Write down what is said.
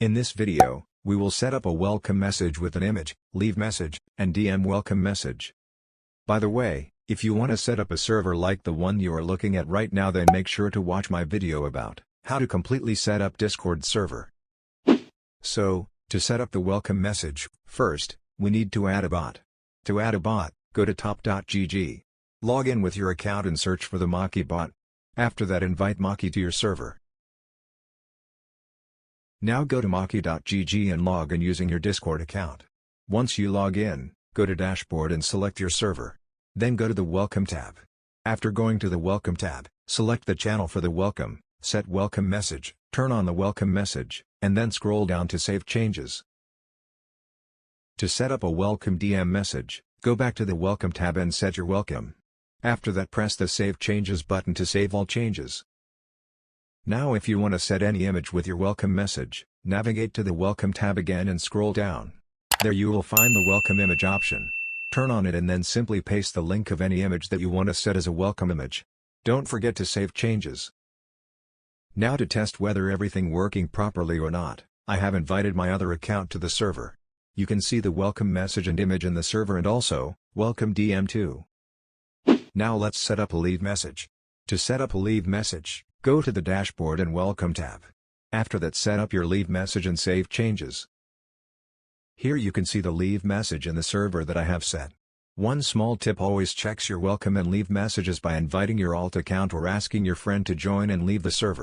In this video, we will set up a welcome message with an image, leave message, and DM welcome message. By the way, if you want to set up a server like the one you are looking at right now, then make sure to watch my video about how to completely set up Discord server. So, to set up the welcome message, first, we need to add a bot. To add a bot, go to top.gg. Log in with your account and search for the Maki bot. After that, invite Maki to your server. Now go to maki.gg and log in using your Discord account. Once you log in, go to Dashboard and select your server. Then go to the Welcome tab. After going to the Welcome tab, select the channel for the welcome, set welcome message, turn on the welcome message, and then scroll down to save changes. To set up a welcome DM message, go back to the Welcome tab and set your welcome. After that, press the Save Changes button to save all changes. Now if you want to set any image with your welcome message, navigate to the Welcome tab again and scroll down. There you will find the welcome image option. Turn on it and then simply paste the link of any image that you want to set as a welcome image. Don't forget to save changes. Now to test whether everything working properly or not, I have invited my other account to the server. You can see the welcome message and image in the server and also, welcome DM too. Now let's set up a leave message. To set up a leave message, go to the Dashboard and Welcome tab. After that, set up your leave message and save changes. Here you can see the leave message in the server that I have set. One small tip: always checks your welcome and leave messages by inviting your alt account or asking your friend to join and leave the server.